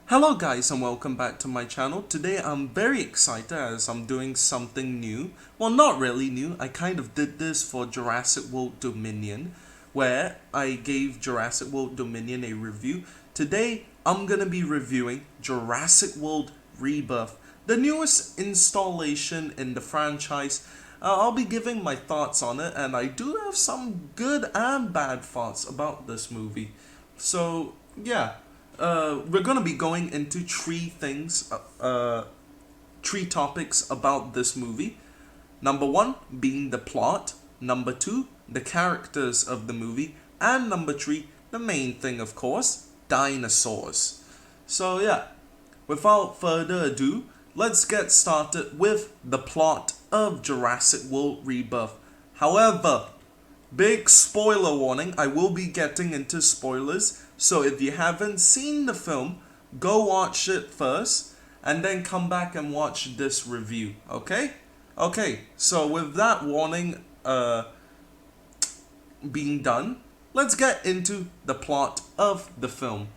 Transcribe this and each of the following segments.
Hello guys and welcome back to my channel. Today I'm very excited as I'm doing something new. Well, not really new. I kind of did this for Jurassic World Dominion, where I gave Jurassic World Dominion a review. Today I'm gonna be reviewing Jurassic World Rebirth, the newest installation in the franchise. I'll be giving my thoughts on it, and I do have some good and bad thoughts about this movie. So yeah, we're gonna be going into three topics about this movie. Number one being the plot. Number two, the characters of the movie, and number three, the main thing, of course, dinosaurs. So yeah, without further ado, let's get started with the plot of Jurassic World Rebirth. However, big spoiler warning, I will be getting into spoilers, so if you haven't seen the film, go watch it first and then come back and watch this review, okay? Okay, so with that warning being done, let's get into the plot of the film.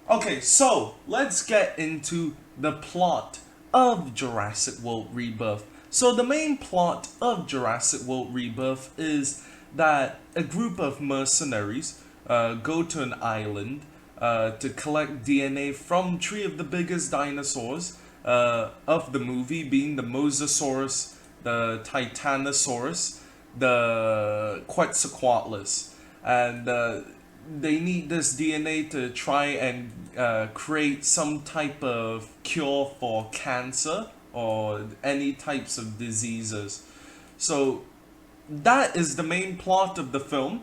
Okay, so let's get into the plot of Jurassic World Rebirth. So the main plot of Jurassic World Rebirth is that a group of mercenaries go to an island to collect DNA from three of the biggest dinosaurs of the movie, being the Mosasaurus, the Titanosaurus, the Quetzalcoatlus, and they need this DNA to try and create some type of cure for cancer or any types of diseases. So that is the main plot of the film.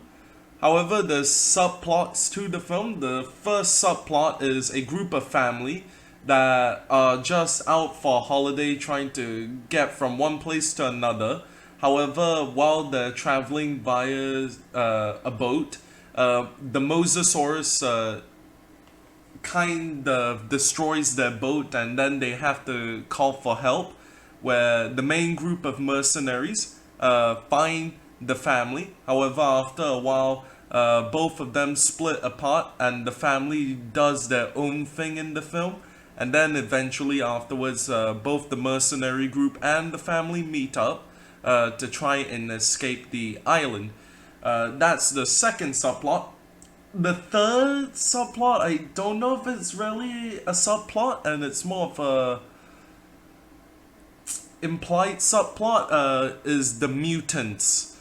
However, there's subplots to the film. The first subplot is a group of family that are just out for a holiday trying to get from one place to another. However, while they're traveling via a boat, the Mosasaurus kind of destroys their boat, and then they have to call for help, where the main group of mercenaries find the family. However, after a while, both of them split apart and the family does their own thing in the film. And then eventually afterwards, both the mercenary group and the family meet up to try and escape the island. That's the second subplot. The third subplot, I don't know if it's really a subplot, and it's more of a implied subplot, is the mutants.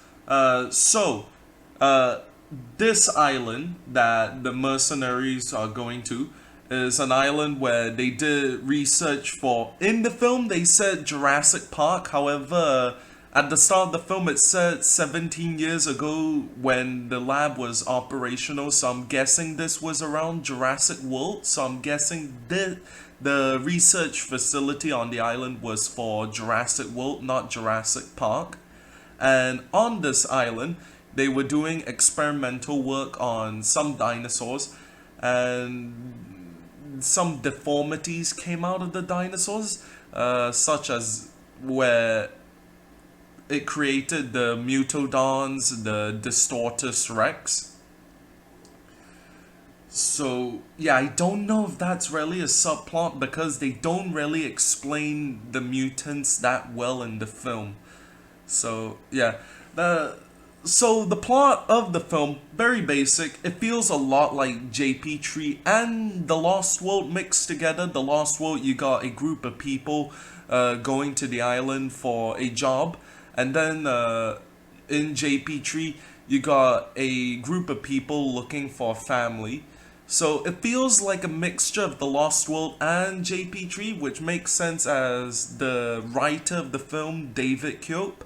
This island that the mercenaries are going to is an island where they did research for. In the film, they said Jurassic Park. However, at the start of the film, it said 17 years ago when the lab was operational. So I'm guessing this was around Jurassic World. So I'm guessing the research facility on the island was for Jurassic World, not Jurassic Park. And on this island, they were doing experimental work on some dinosaurs, and some deformities came out of the dinosaurs, such as where it created the Mutodons, the Distortus Rex. So, yeah, I don't know if that's really a subplot because they don't really explain the mutants that well in the film. So, yeah. The plot of the film, very basic. It feels a lot like JP3 and The Lost World mixed together. The Lost World, you got a group of people going to the island for a job. And then in JP3, you got a group of people looking for a family. So it feels like a mixture of The Lost World and JP3, which makes sense as the writer of the film, David Koepp,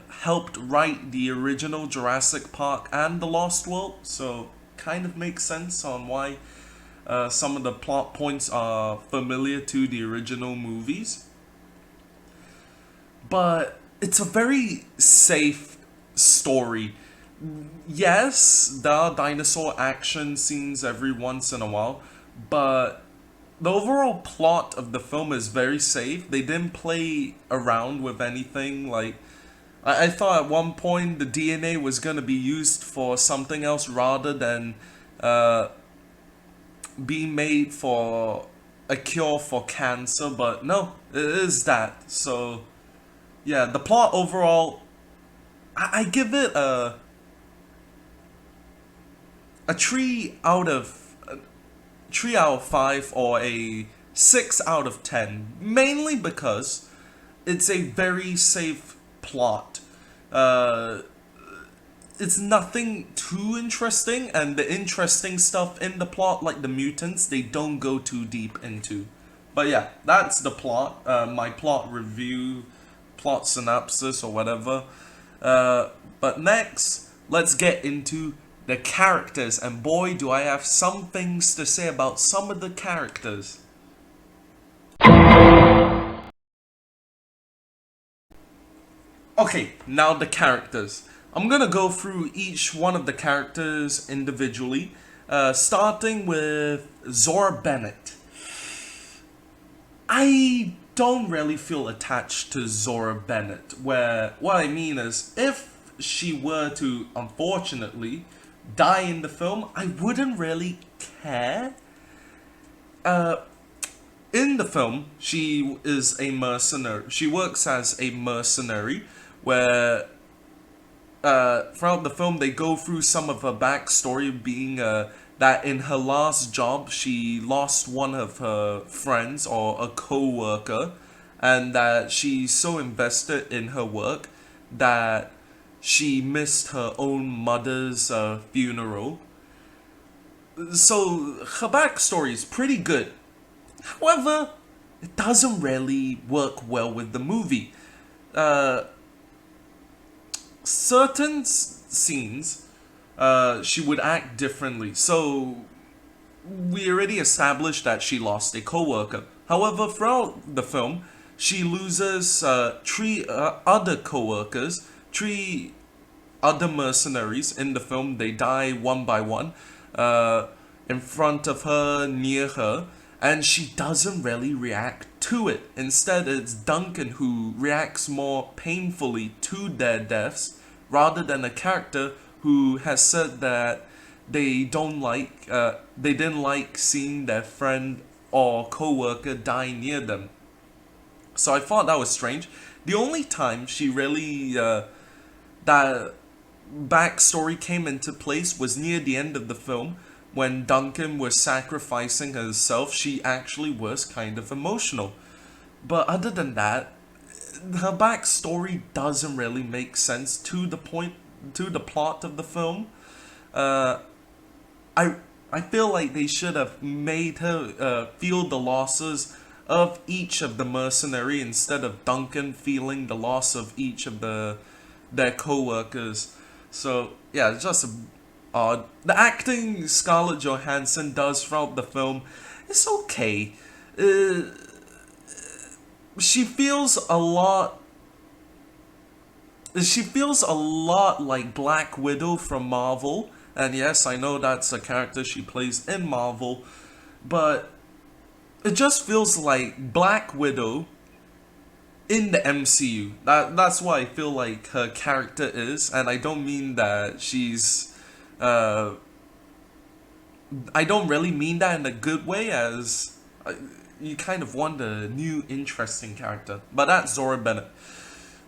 helped write the original Jurassic Park and The Lost World. So kind of makes sense on why some of the plot points are familiar to the original movies. But it's a very safe story. Yes, there are dinosaur action scenes every once in a while, but the overall plot of the film is very safe. They didn't play around with anything. Like, I thought at one point the DNA was gonna be used for something else rather than uh, being made for a cure for cancer, but no, it is that. So yeah, the plot overall, I give it a 3 out of 5 or a 6 out of 10, mainly because it's a very safe plot. Uh, it's nothing too interesting, and the interesting stuff in the plot, like the mutants, they don't go too deep into. But yeah, that's the plot. My plot review, plot synopsis, or whatever. But next, let's get into the characters, and boy, do I have some things to say about some of the characters. Okay, now the characters. I'm gonna go through each one of the characters individually, starting with Zora Bennett. I don't really feel attached to Zora Bennett, where what I mean is, if she were to unfortunately die in the film, I wouldn't really care. Uh, in the film, she is a mercenary. She works as a mercenary, where throughout the film they go through some of her backstory, being that in her last job she lost one of her friends or a co-worker, and that she's so invested in her work that she missed her own mother's funeral. So her backstory is pretty good. However, it doesn't really work well with the movie. Uh, certain scenes, she would act differently. So we already established that she lost a coworker. However, throughout the film, she loses three other coworkers, three other mercenaries in the film. They die one by one, uh, in front of her, near her, and she doesn't really react to it. Instead, it's Duncan who reacts more painfully to their deaths, rather than a character who has said that they didn't like seeing their friend or coworker die near them. So I thought that was strange. The only time she really that backstory came into place was near the end of the film, when Duncan was sacrificing herself. She actually was kind of emotional. But other than that, her backstory doesn't really make sense to the plot of the film. Uh, I I feel like they should have made her feel the losses of each of the mercenary, instead of Duncan feeling the loss of each of their co-workers. So yeah, it's just odd. The acting Scarlett Johansson does throughout the film is okay. Uh, she feels a lot. She feels a lot like Black Widow from Marvel, and yes, I know that's a character she plays in Marvel, but it just feels like Black Widow in the MCU. That's what I feel like her character is, and I don't mean that she's. Uh, I don't really mean that in a good way, as you kind of want a new, interesting character. But that's Zora Bennett.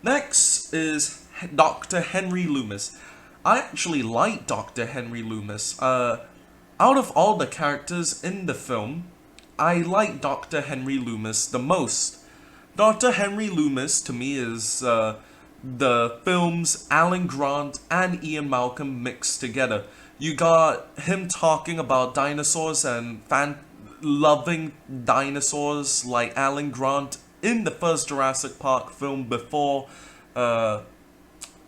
Next is Dr. Henry Loomis. I actually like Dr. Henry Loomis. Out of all the characters in the film, I like Dr. Henry Loomis the most. Dr. Henry Loomis to me is the film's Alan Grant and Ian Malcolm mixed together. You got him talking about dinosaurs and loving dinosaurs like Alan Grant in the first Jurassic Park film before uh,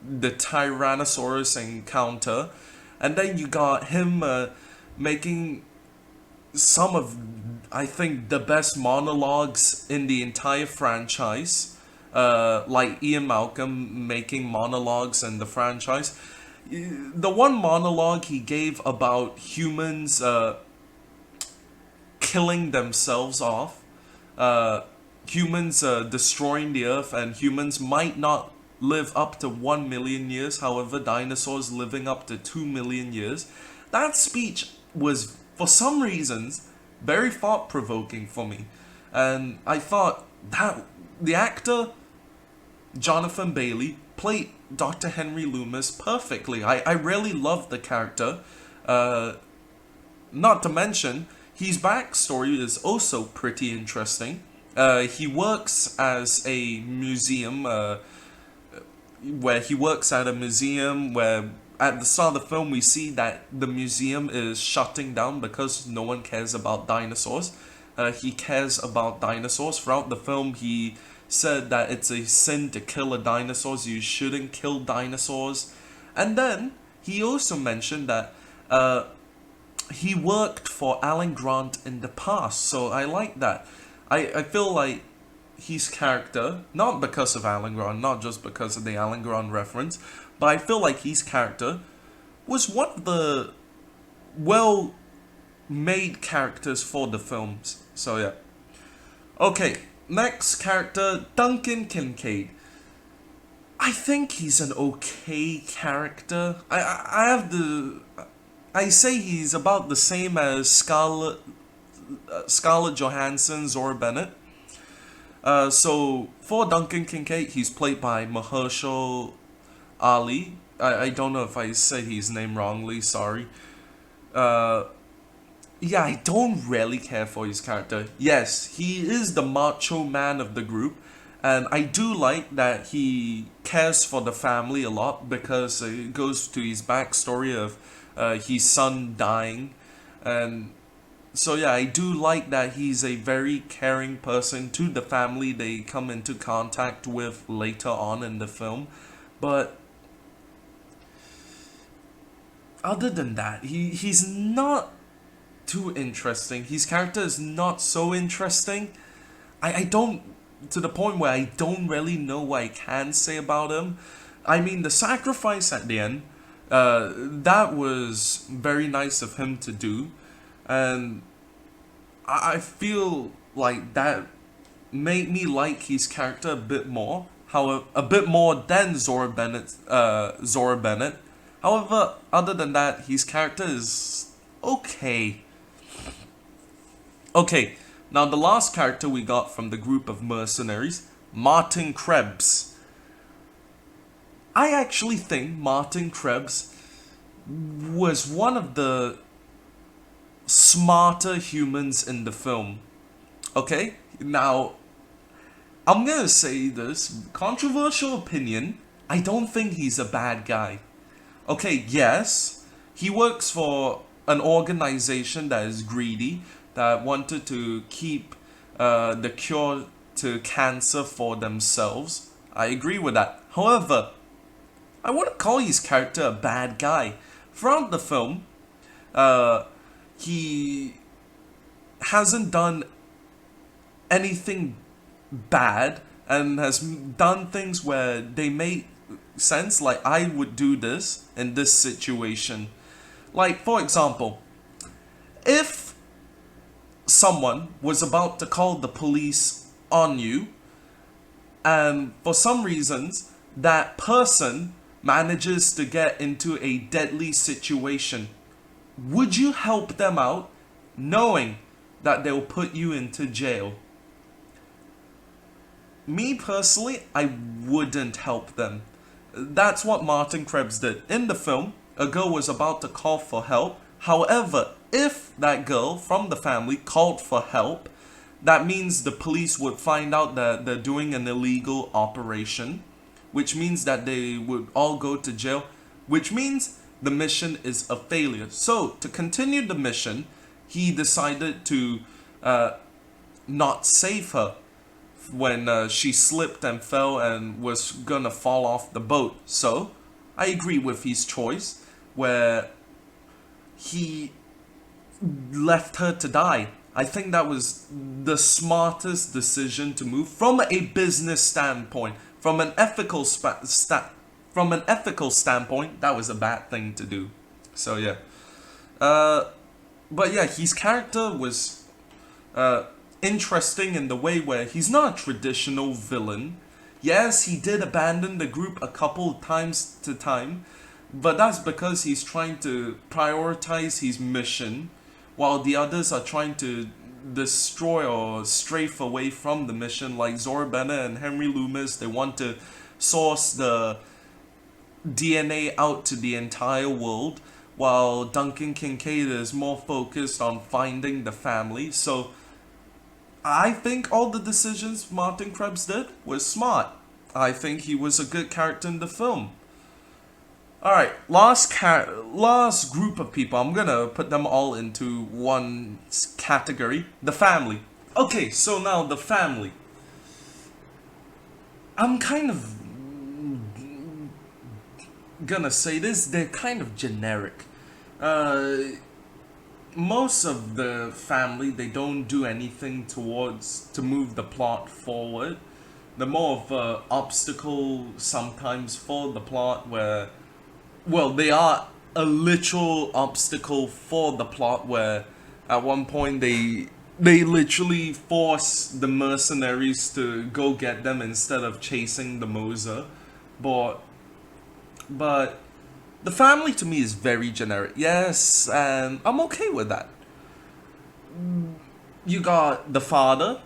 the Tyrannosaurus encounter. And then you got him making some of, I think, the best monologues in the entire franchise. Like Ian Malcolm making monologues in the franchise. The one monologue he gave about humans killing themselves off, humans destroying the earth, and humans might not live up to 1 million years, however, dinosaurs living up to 2 million years. that speech was, for some reasons, very thought provoking for me. And I thought that the actor Jonathan Bailey played Dr. Henry Loomis perfectly. I really loved the character. Not to mention, his backstory is also pretty interesting. He works as a museum, where he works at a museum where at the start of the film we see that the museum is shutting down because no one cares about dinosaurs. He cares about dinosaurs. Throughout the film, he said that it's a sin to kill a dinosaurs. You shouldn't kill dinosaurs. And then he also mentioned that he worked for Alan Grant in the past. So I like that. I feel like his character, not because of Alan Grant, not just because of the Alan Grant reference, but I feel like his character was one of the well made characters for the films. So yeah. Okay, next character, Duncan Kincaid. I think he's an okay character. I have the, I say he's about the same as Scarlett Johansson, Zora Bennett. So for Duncan Kincaid, he's played by Mahershala Ali. I don't know if I said his name wrongly. Sorry. Yeah, I don't really care for his character. Yes, he is the macho man of the group, and I do like that he cares for the family a lot because it goes to his backstory of his son dying, and so yeah, I do like that he's a very caring person to the family they come into contact with later on in the film. But other than that, he's not too interesting. His character is not so interesting. I don't, to the point where I don't really know what I can say about him. I mean, the sacrifice at the end, that was very nice of him to do. And I feel like that made me like his character a bit more. However, a bit more than Zora Bennett. However, other than that, his character is okay. Okay, now the last character we got from the group of mercenaries, Martin Krebs. I actually think Martin Krebs was one of the smarter humans in the film. Okay, now I'm gonna say this controversial opinion. I don't think he's a bad guy. Okay, yes, he works for an organization that is greedy, that wanted to keep the cure to cancer for themselves. I agree with that. However, I wouldn't call his character a bad guy. Throughout the film, he hasn't done anything bad and has done things where they make sense, like I would do this in this situation. Like, for example, if someone was about to call the police on you and for some reasons that person manages to get into a deadly situation, would you help them out knowing that they'll put you into jail? Me personally, I wouldn't help them. That's what Martin Krebs did. In the film, a girl was about to call for help. However, if that girl from the family called for help, that means the police would find out that they're doing an illegal operation, which means that they would all go to jail, which means the mission is a failure. So, to continue the mission, he decided to not save her when she slipped and fell and was gonna fall off the boat. So, I agree with his choice, where he left her to die. I think that was the smartest decision to move from a business standpoint. From an ethical standpoint, that was a bad thing to do. So yeah. But yeah, his character was interesting in the way where he's not a traditional villain. Yes, he did abandon the group a couple times to time, But that's because he's trying to prioritize his mission, while the others are trying to destroy or strafe away from the mission. Like Zora Bennett and Henry Loomis, they want to source the DNA out to the entire world, while Duncan Kincaid is more focused on finding the family. So I think all the decisions Martin Krebs did was smart. I think he was a good character in the film. All right, last group of people. I'm gonna put them all into one category: the family. Okay, so now the family. I'm kind of gonna say this. They're kind of generic. Uh, Most of the family, they don't do anything towards to move the plot forward. They're more of a obstacle sometimes for the plot, where, well, they are a literal obstacle for the plot, where at one point they literally force the mercenaries to go get them instead of chasing the Moser. But the family to me is very generic. Yes, and I'm okay with that. You got the father,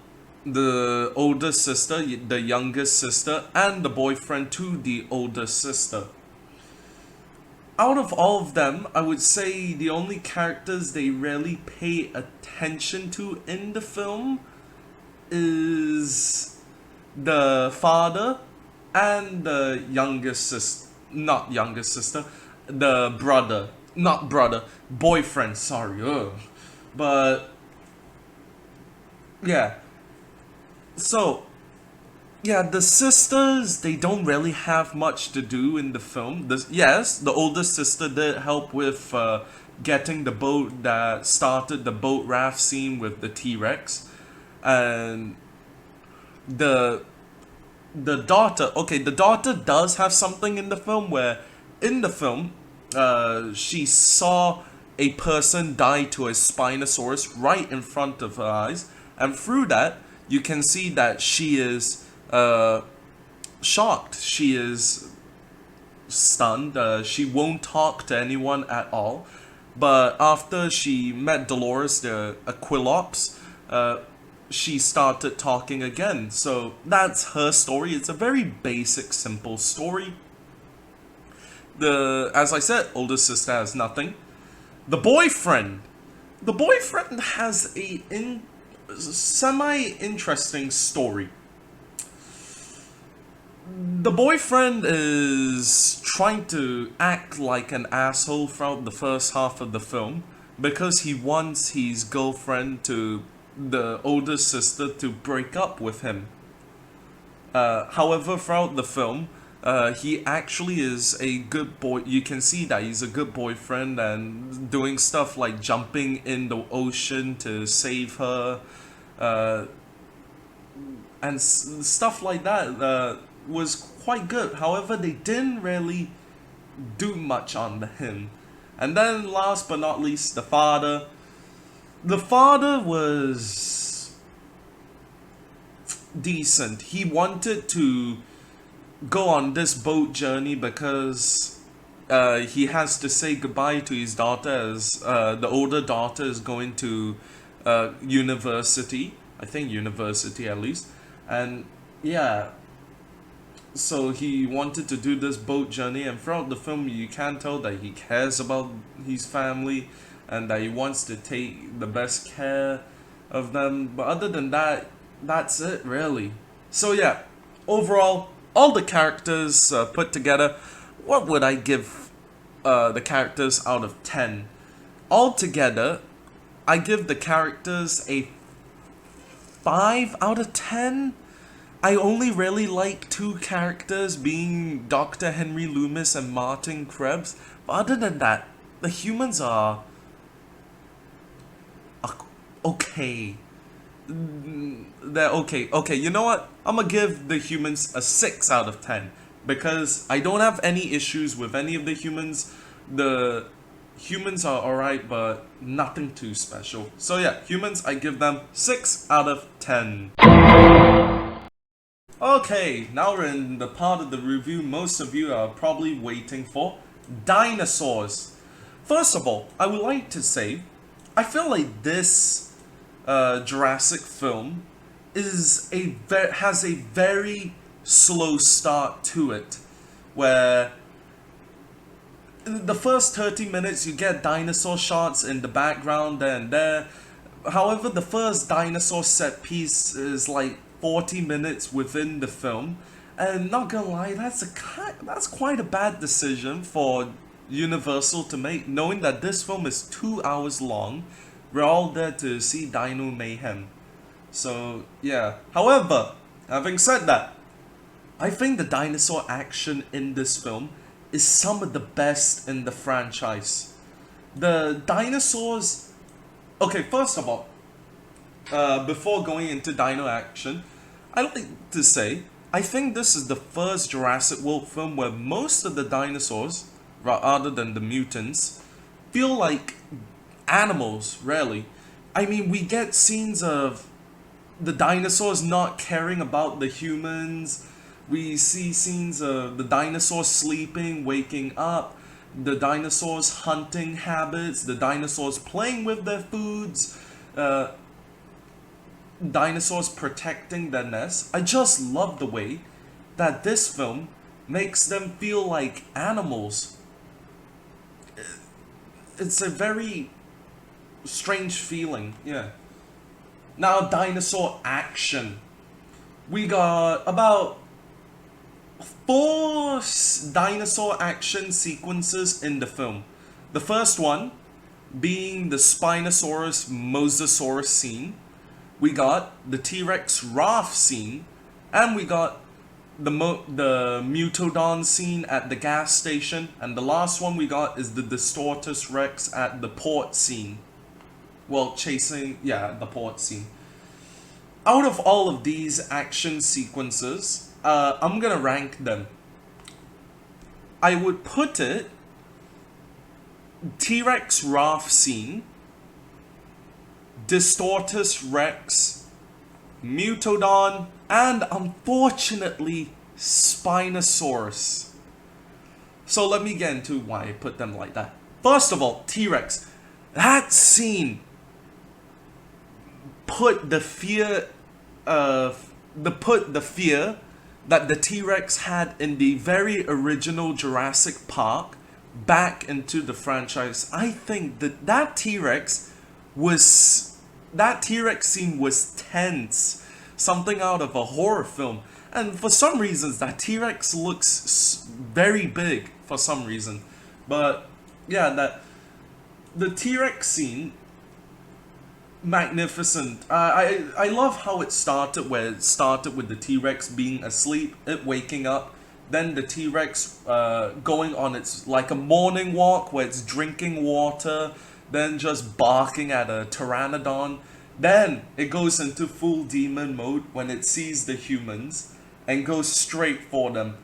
the older sister, the youngest sister, and the boyfriend to the older sister. Out of all of them, I would say the only characters they really pay attention to in the film is the father and the youngest sister. Not youngest sister, the brother. Not brother, boyfriend, sorry. Ugh. But, yeah. So, yeah, the sisters, they don't really have much to do in the film. Yes, the older sister did help with getting the boat that started the boat raft scene with the T-Rex. And the the daughter does have something in the film, where in the film, she saw a person die to a Spinosaurus right in front of her eyes, and through that, you can see that she is shocked. She is stunned. She won't talk to anyone at all. But after she met Dolores, the Aquilops, she started talking again. So that's her story. It's a very basic, simple story. As I said, older sister has nothing. The boyfriend. The boyfriend has a semi-interesting story. The boyfriend is trying to act like an asshole throughout the first half of the film because he wants his girlfriend to, the older sister, to break up with him. However, throughout the film, he actually is a good boy. You can see that he's a good boyfriend and doing stuff like jumping in the ocean to save her, and stuff like that was quite good. However, they didn't really do much on him. And then, last but not least, the father. The father was decent. He wanted to go on this boat journey because he has to say goodbye to his daughter, as the older daughter is going to university. I think university at least. And yeah, so he wanted to do this boat journey, and throughout the film you can tell that he cares about his family and that he wants to take the best care of them. But other than that, that's it really. So yeah, overall, all the characters put together, what would I give the characters out of 10? Altogether, I give the characters a 5 out of 10. I only really like 2 characters, being Dr. Henry Loomis and Martin Krebs. But other than that, the humans are okay. They're okay. Okay, you know what? I'm gonna give the humans a 6 out of 10. Because I don't have any issues with any of the humans. The humans are alright, but nothing too special. So yeah, humans, I give them 6 out of 10. Okay, now we're in the part of the review most of you are probably waiting for, Dinosaurs. First of all, I would like to say, I feel like this Jurassic film has a very slow start to it, where in the first 30 minutes you get dinosaur shots in the background there and there. However, the first dinosaur set piece is like 40 minutes within the film, and not gonna lie, that's quite a bad decision for Universal to make, knowing that this film is 2 hours long. We're all there to see Dino Mayhem. So yeah. However, having said that, I think the dinosaur action in this film is some of the best in the franchise. The dinosaurs. Okay, first of all, before going into dino action, I'd like to say I think this is the first Jurassic World film where most of the dinosaurs, other than the mutants, feel like animals, really. I mean, we get scenes of the dinosaurs not caring about the humans. We see scenes of the dinosaurs sleeping, waking up, the dinosaurs' hunting habits, the dinosaurs playing with their foods, dinosaurs protecting their nests. I just love the way that this film makes them feel like animals. It's a very strange feeling, yeah. Now, dinosaur action. We got about four dinosaur action sequences in the film. The first one being the Spinosaurus Mosasaurus scene. We got the T-Rex Raph scene, and we got the Mutodon scene at the gas station, and the last one we got is the Distortus Rex at the port scene. Well, the port scene. Out of all of these action sequences, I'm gonna rank them. I would put it T-Rex Raph scene, Distortus Rex, Mutodon, and unfortunately Spinosaurus. So let me get into why I put them like that. First of all, T-Rex. That scene put the fear that the T-Rex had in the very original Jurassic Park back into the franchise. I think that T-Rex scene was tense, something out of a horror film. And for some reasons, that T-Rex looks very big for some reason. But yeah, the T-Rex scene, magnificent. I love how it started, where it started with the T-Rex being asleep, it waking up, then the T-Rex going on its like a morning walk where it's drinking water, then just barking at a pteranodon. Then it goes into full demon mode when it sees the humans and goes straight for them.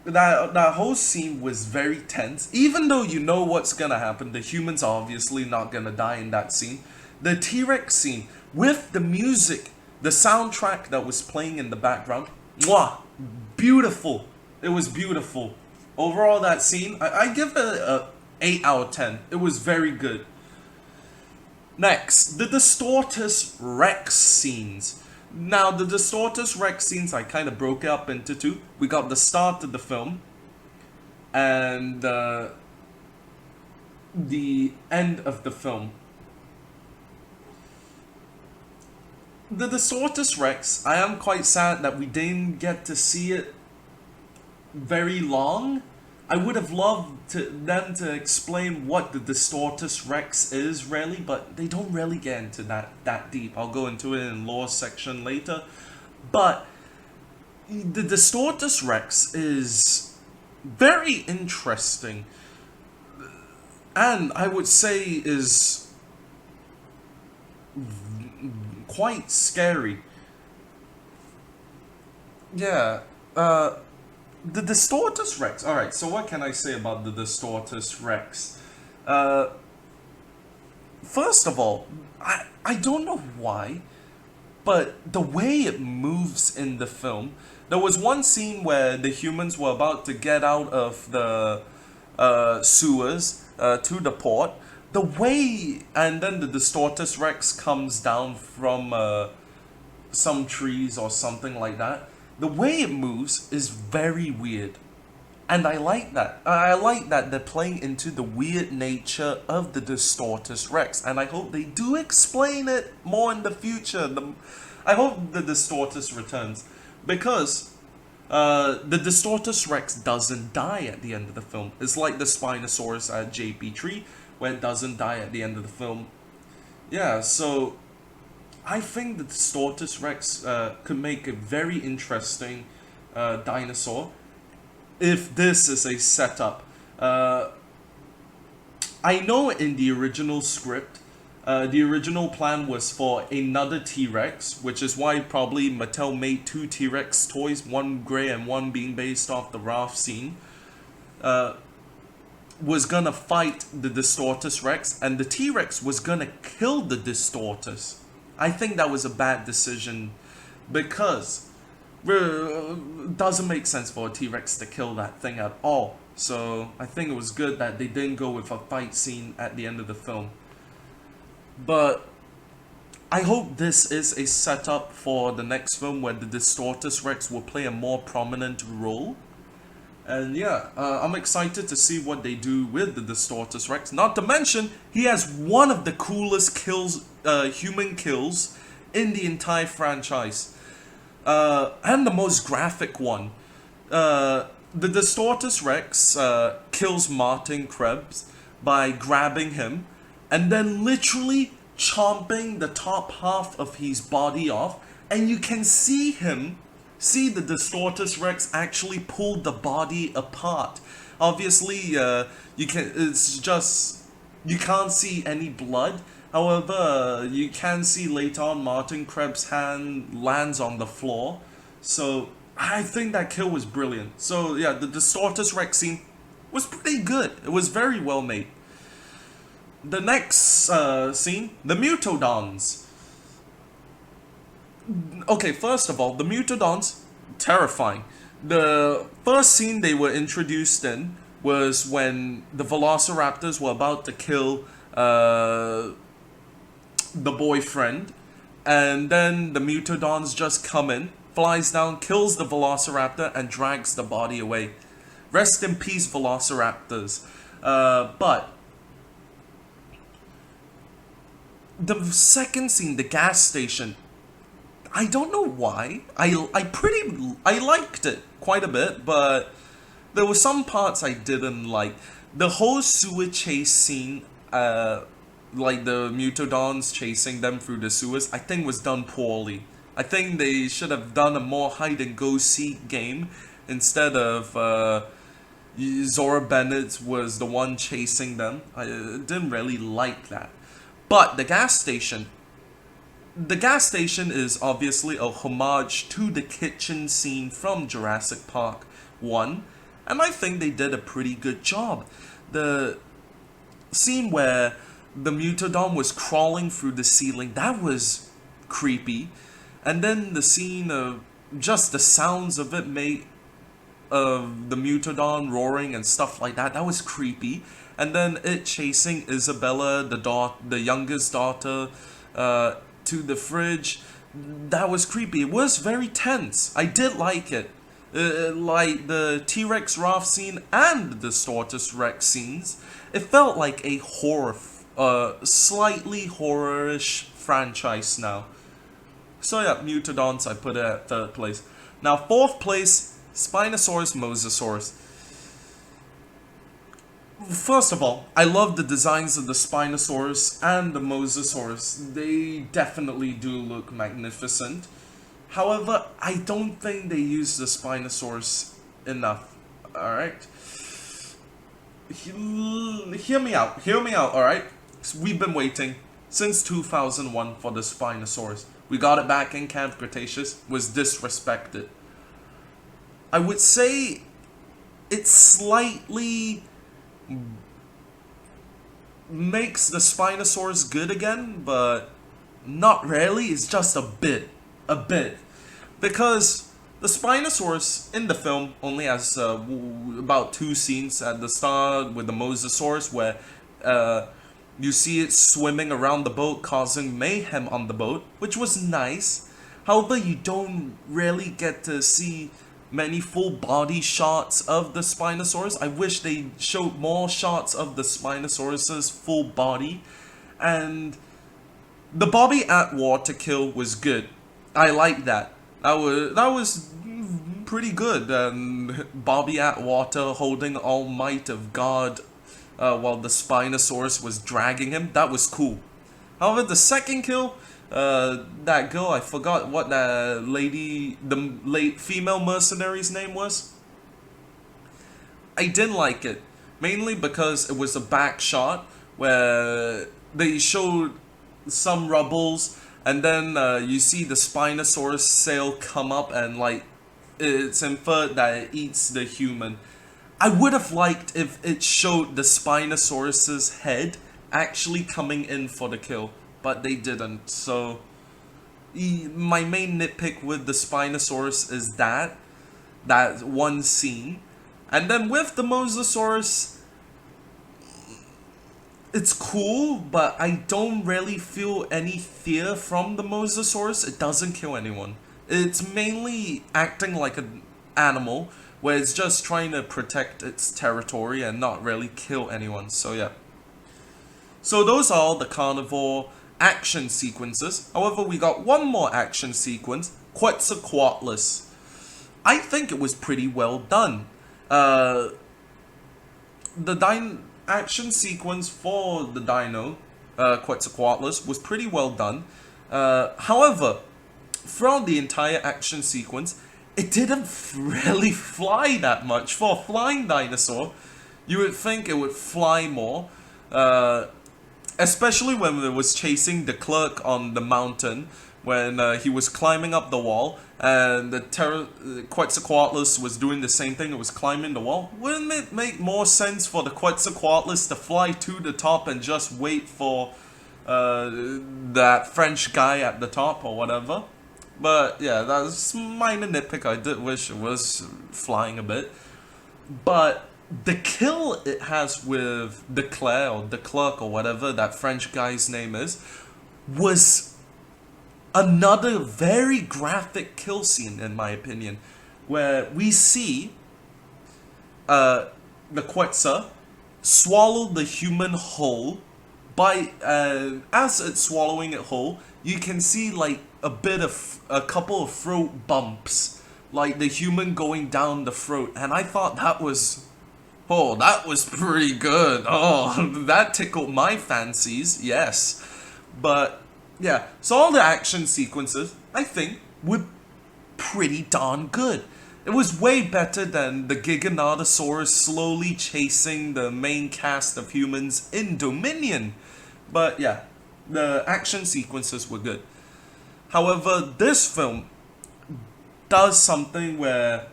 That whole scene was very tense. Even though you know what's gonna happen, the humans are obviously not gonna die in that scene. The T-Rex scene with the music, the soundtrack that was playing in the background, mwah, beautiful. It was beautiful. Overall, that scene, I give it a 8 out of 10. It was very good. Next, the Distortus Rex scenes. Now, the Distortus Rex scenes, I kind of broke it up into two. We got the start of the film and the end of the film. The Distortus Rex, I am quite sad that we didn't get to see it very long. I would have loved them to explain what the Distortus Rex is really, but they don't really get into that deep. I'll go into it in lore section later. But the Distortus Rex is very interesting, and I would say is quite scary. Yeah, the Distortus Rex. Alright, so what can I say about the Distortus Rex? First of all, I don't know why, but the way it moves in the film, there was one scene where the humans were about to get out of sewers to the port. The way, and then the Distortus Rex comes down from some trees or something like that. The way it moves is very weird. And I like that. I like that they're playing into the weird nature of the Distortus Rex. And I hope they do explain it more in the future. I hope the Distortus returns. Because the Distortus Rex doesn't die at the end of the film. It's like the Spinosaurus at JP3, where it doesn't die at the end of the film. Yeah, so I think the Distortus Rex could make a very interesting dinosaur if this is a setup. I know in the original script, the original plan was for another T-Rex, which is why probably Mattel made two T-Rex toys, one gray and one being based off the Ralph scene. Was gonna fight the Distortus Rex, and the T-Rex was gonna kill the Distortus. I think that was a bad decision because it doesn't make sense for a T-Rex to kill that thing at all. So I think it was good that they didn't go with a fight scene at the end of the film. But I hope this is a setup for the next film where the Distortus Rex will play a more prominent role. And yeah, I'm excited to see what they do with the Distortus Rex. Not to mention, he has one of the coolest kills, human kills in the entire franchise. And the most graphic one. The Distortus Rex kills Martin Krebs by grabbing him and then literally chomping the top half of his body off, and you can see the Distortus Rex actually pull the body apart. Obviously, you can't see any blood. However, you can see later on Martin Krebs' hand lands on the floor. So I think that kill was brilliant. So yeah, the Distortus Rex scene was pretty good. It was very well made. The next scene, the Mutodons. Okay, first of all, the Mutodons, terrifying. The first scene they were introduced in was when the Velociraptors were about to kill the boyfriend, and then the Mutodons just come in, flies down, kills the Velociraptor, and drags the body away. Rest in peace, Velociraptors. But the second scene, the gas station, I don't know why. I liked it quite a bit, but there were some parts I didn't like. The whole sewer chase scene, like the Mutodons chasing them through the sewers, I think was done poorly. I think they should have done a more hide and go seek game instead of Zora Bennett was the one chasing them. I didn't really like that. But the gas station is obviously a homage to the kitchen scene from Jurassic Park 1, and I think they did a pretty good job. The scene where the Mutodon was crawling through the ceiling, that was creepy. And then the scene of just the sounds of it made of the Mutodon roaring and stuff like that, that was creepy. And then it chasing Isabella, the youngest daughter, to the fridge, that was creepy. It was very tense. I did like it. Like the T-Rex Ralph scene and the Distortus Rex scenes, it felt like a horror, slightly horror-ish franchise now. So yeah, Mutodons, I put it at third place. Now fourth place, Spinosaurus Mosasaurus. First of all, I love the designs of the Spinosaurus and the Mosasaurus. They definitely do look magnificent. However, I don't think they use the Spinosaurus enough. Alright? Hear me out, alright? We've been waiting since 2001 for the Spinosaurus. We got it back in Camp Cretaceous, was disrespected. I would say it slightly makes the Spinosaurus good again, but not really. It's just a bit. Because The Spinosaurus in the film only has about 2 scenes at the start with the Mosasaurus where you see it swimming around the boat causing mayhem on the boat, which was nice. However, you don't really get to see many full body shots of the Spinosaurus. I wish they showed more shots of the Spinosaurus's full body. And the Bobby Atwater kill was good. I like that. That was pretty good. And Bobby Atwater holding all might of God while the Spinosaurus was dragging him. That was cool. However, the second kill, that girl, I forgot what that lady, the late female mercenary's name was. I didn't like it, mainly because it was a back shot where they showed some rubbles, and then you see the Spinosaurus sail come up, and like it's inferred that it eats the human. I would have liked if it showed the Spinosaurus's head actually coming in for the kill, but they didn't. So my main nitpick with the Spinosaurus is that one scene. And then with the Mosasaurus, it's cool, but I don't really feel any fear from the Mosasaurus. It doesn't kill anyone. It's mainly acting like an animal, where it's just trying to protect its territory and not really kill anyone. So yeah. So those are all the carnivore action sequences. However, we got one more action sequence, Quetzalcoatlus. I think it was pretty well done. The action sequence for the dino, Quetzalcoatlus, was pretty well done. However, throughout the entire action sequence, it didn't really fly that much. For a flying dinosaur, you would think it would fly more. Especially when it was chasing the clerk on the mountain, when he was climbing up the wall, and the Quetzalcoatlus was doing the same thing, it was climbing the wall. Wouldn't it make more sense for the Quetzalcoatlus to fly to the top and just wait for that French guy at the top or whatever? But yeah, that's minor nitpick. I did wish it was flying a bit. But the kill it has with Declare or the clerk or whatever that French guy's name is, was another very graphic kill scene in my opinion, where we see the Quetzal swallow the human whole. As it's swallowing it whole, you can see like a couple of throat bumps, like the human going down the throat, and I thought that was pretty good. Oh, that tickled my fancies, yes. But yeah, so all the action sequences, I think, were pretty darn good. It was way better than the Giganotosaurus slowly chasing the main cast of humans in Dominion. But yeah, the action sequences were good. However, this film does something where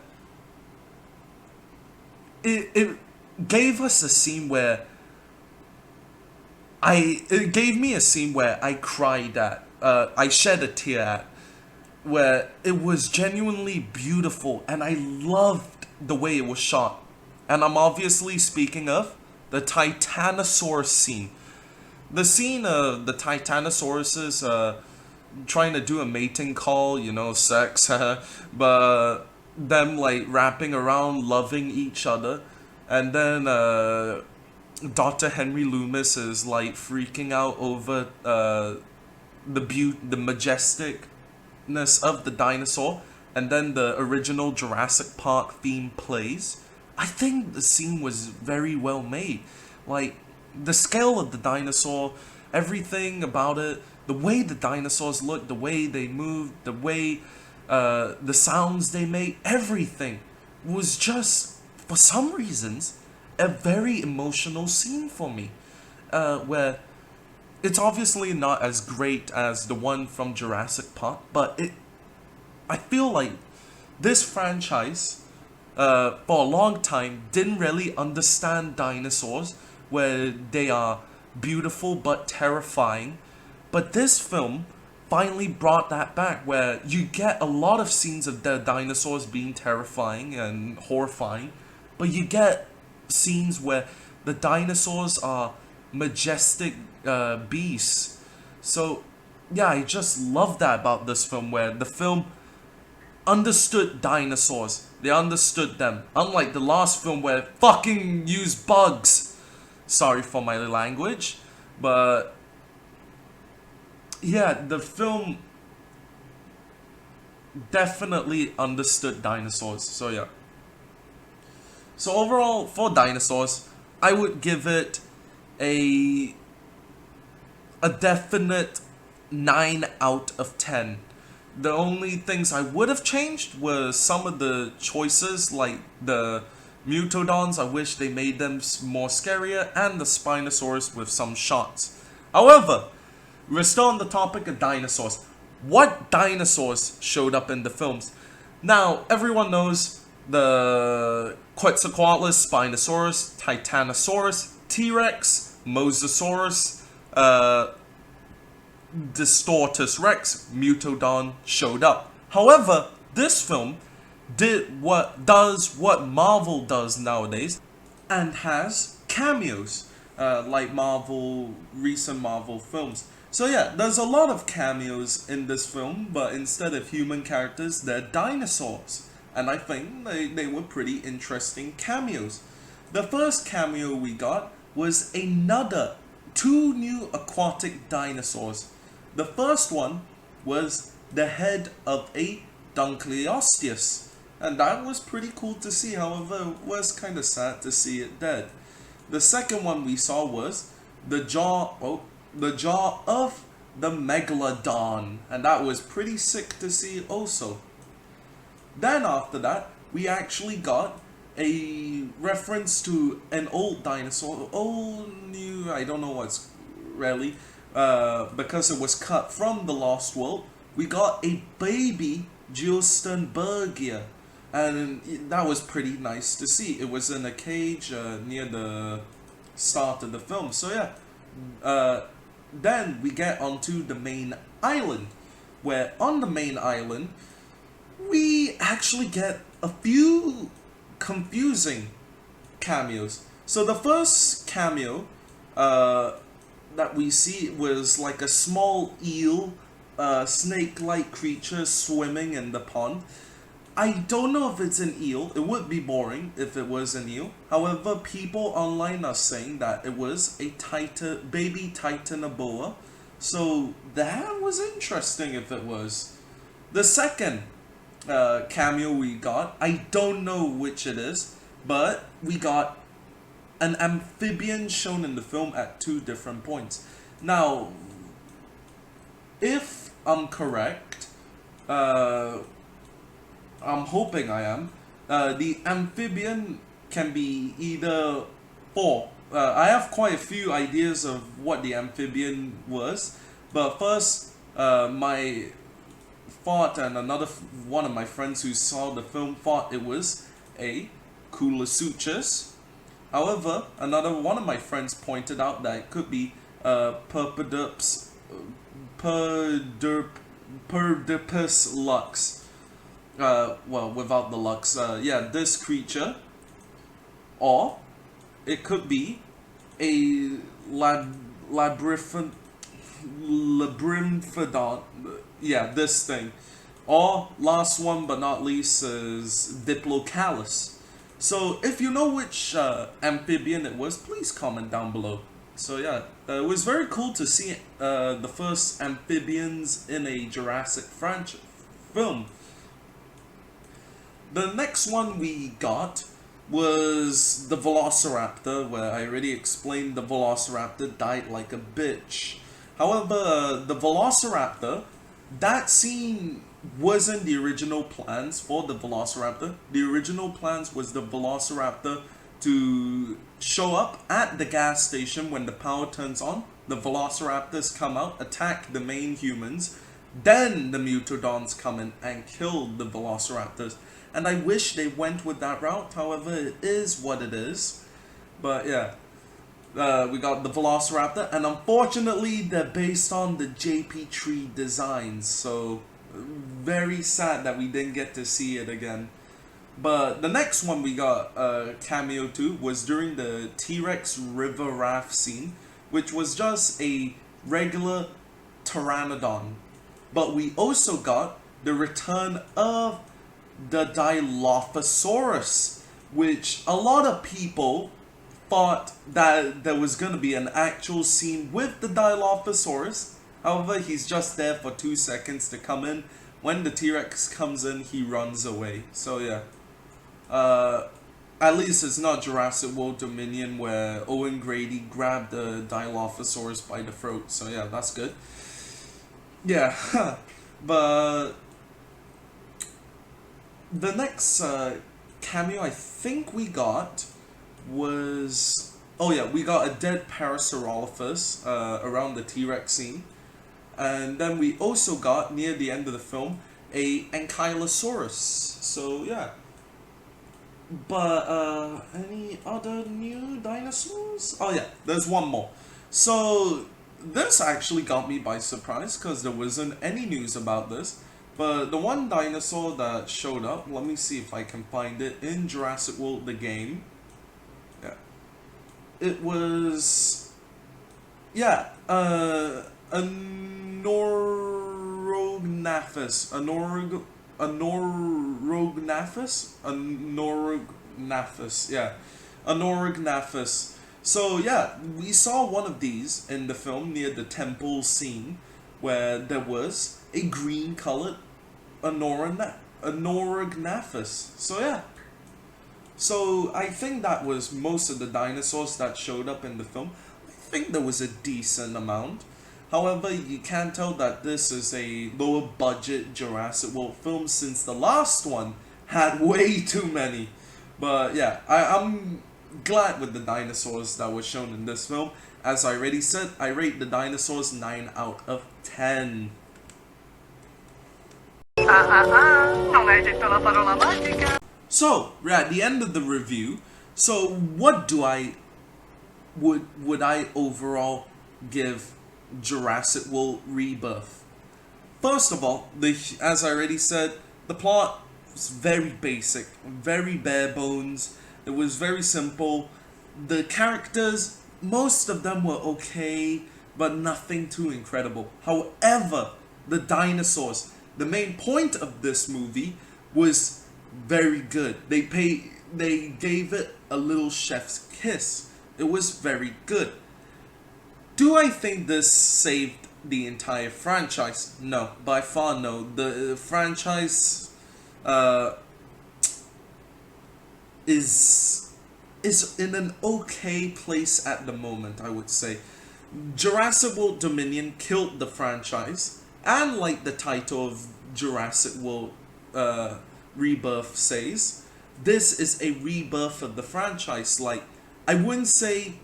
it gave us a scene where it gave me a scene where I cried at, I shed a tear at, where it was genuinely beautiful and I loved the way it was shot. And I'm obviously speaking of the Titanosaurus scene. The scene of the Titanosaurus trying to do a mating call, sex, but them like wrapping around, loving each other, and then Dr. Henry Loomis is like freaking out over the majesticness of the dinosaur, and then the original Jurassic Park theme plays. I think the scene was very well made. Like, the scale of the dinosaur, everything about it, the way the dinosaurs looked, the way they moved, the way the sounds they made, everything was just, for some reasons, a very emotional scene for me. Where it's obviously not as great as the one from Jurassic Park, but I feel like this franchise, for a long time, didn't really understand dinosaurs, where they are beautiful but terrifying. But this film finally brought that back, where you get a lot of scenes of the dinosaurs being terrifying and horrifying, but you get scenes where the dinosaurs are majestic beasts. So yeah, I just love that about this film, where the film understood dinosaurs. They understood them. Unlike the last film where it fucking used bugs. Sorry for my language, but yeah, the film definitely understood dinosaurs. So yeah. So overall, for dinosaurs, I would give it a definite 9 out of 10. The only things I would have changed were some of the choices, like the Mutodons. I wish they made them more scarier, and the Spinosaurus with some shots. However, we're still on the topic of dinosaurs. What dinosaurs showed up in the films? Now, everyone knows the Quetzalcoatlus, Spinosaurus, Titanosaurus, T-Rex, Mosasaurus, Distortus Rex, Mutodon showed up. However, this film does what Marvel does nowadays, and has cameos, like recent Marvel films. So yeah, there's a lot of cameos in this film, but instead of human characters, they're dinosaurs. And I think they were pretty interesting cameos. The first cameo we got was two new aquatic dinosaurs. The first one was the head of a Dunkleosteus, and that was pretty cool to see. However, it was kind of sad to see it dead. The second one we saw was the jaw of the Megalodon, and that was pretty sick to see also. Then after that, we actually got a reference to an old dinosaur, I don't know what's really, because it was cut from the Lost World. We got a baby Geosternbergia, and that was pretty nice to see. It was in a cage near the start of the film. So yeah, then we get onto the main island, where on the main island we actually get a few confusing cameos. So the first cameo that we see was like a small eel, snake-like creature swimming in the pond. I don't know if it's an eel. It would be boring if it was an eel. However, people online are saying that it was a baby Titanoboa. So that was interesting if it was. The second cameo we got, I don't know which it is, but we got an amphibian shown in the film at 2 different points. Now, if I'm correct, I'm hoping I am, the amphibian can be either I have quite a few ideas of what the amphibian was, but first, my thought, and one of my friends who saw the film thought it was a Coolosuchus. However, another one of my friends pointed out that it could be Perdipus lux. Well, without the lux. Yeah, this creature. Or it could be a labyrinthodon. Yeah, this thing. Or, last one but not least, is Diplocalus. So, if you know which amphibian it was, please comment down below. So yeah, it was very cool to see the first amphibians in a Jurassic franchise film. The next one we got was the Velociraptor, where I already explained the Velociraptor died like a bitch. However, the Velociraptor, that scene wasn't the original plans for the Velociraptor. The original plans was the Velociraptor to show up at the gas station when the power turns on. The Velociraptors come out, attack the main humans, then the Mutodons come in and kill the Velociraptors. And I wish they went with that route, however, it is what it is. But yeah. We got the Velociraptor, and unfortunately they're based on the JP tree designs, so very sad that we didn't get to see it again. But the next one we got cameo to was during the T-Rex river raft scene, which was just a regular pteranodon. But we also got the return of the Dilophosaurus, which a lot of people thought that there was going to be an actual scene with the Dilophosaurus. However, he's just there for 2 seconds to come in. When the T-Rex comes in, he runs away. So yeah. At least it's not Jurassic World Dominion where Owen Grady grabbed the Dilophosaurus by the throat. So yeah, that's good. Yeah, but the next cameo I think we got was, oh yeah, we got a dead Parasaurolophus around the T-Rex scene, and then we also got near the end of the film a Ankylosaurus. So yeah. But any other new dinosaurs? Oh yeah, there's one more. So this actually got me by surprise because there wasn't any news about this. But the one dinosaur that showed up, let me see if I can find it in Jurassic World the game. Yeah. It was, yeah, a Norognathus. A Norognathus. So yeah, we saw one of these in the film near the temple scene, where there was a green colored Norognathus. So yeah. So I think that was most of the dinosaurs that showed up in the film. I think there was a decent amount. However, you can tell that this is a lower budget Jurassic World film since the last one had way too many. But yeah, I'm glad with the dinosaurs that were shown in this film. As I already said, I rate the dinosaurs 9 out of 10. So, we're at the end of the review. So, what do I would I overall give Jurassic World Rebirth? First of all, as I already said, the plot was very basic, very bare bones. It was very simple. The characters, most of them were okay, but nothing too incredible. However, the dinosaurs, the main point of this movie, was very good. They gave it a little chef's kiss. It was very good. Do I think this saved the entire franchise? No, by far no. The franchise is in an okay place at the moment, I would say. Jurassic World Dominion killed the franchise, and like the title of Jurassic World Rebirth says, this is a rebirth of the franchise. Like, I wouldn't say.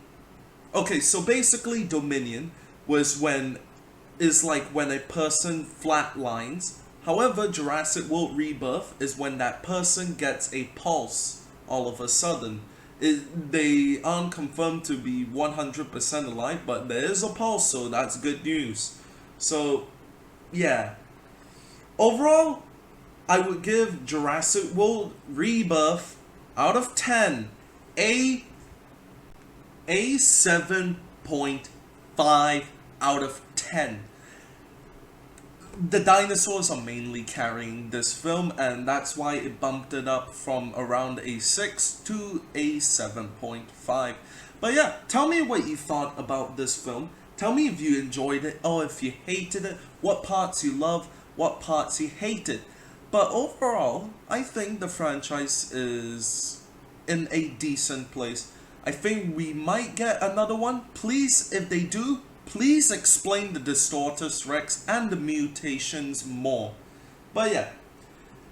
Okay, so basically Dominion is like when a person flatlines. However, Jurassic World Rebirth is when that person gets a pulse all of a sudden. They aren't confirmed to be 100% alive, but there is a pulse, so that's good news. So, yeah. Overall, I would give Jurassic World Rebirth out of 10 a 7.5 out of 10. The dinosaurs are mainly carrying this film, and that's why it bumped it up from around a 6 to a 7.5. But yeah, tell me what you thought about this film. Tell me if you enjoyed it or if you hated it, what parts you love, what parts you hated. But overall, I think the franchise is in a decent place. I think we might get another one. Please, if they do, please explain the Distortus Rex and the mutations more. But yeah,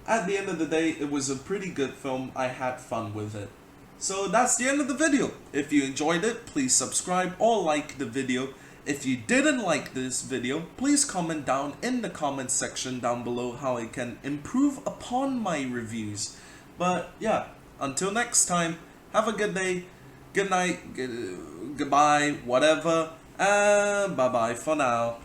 at the end of the day, it was a pretty good film. I had fun with it. So that's the end of the video. If you enjoyed it, please subscribe or like the video. If you didn't like this video, please comment down in the comment section down below how I can improve upon my reviews. But yeah, until next time, have a good day, good night, goodbye, whatever, and bye bye for now.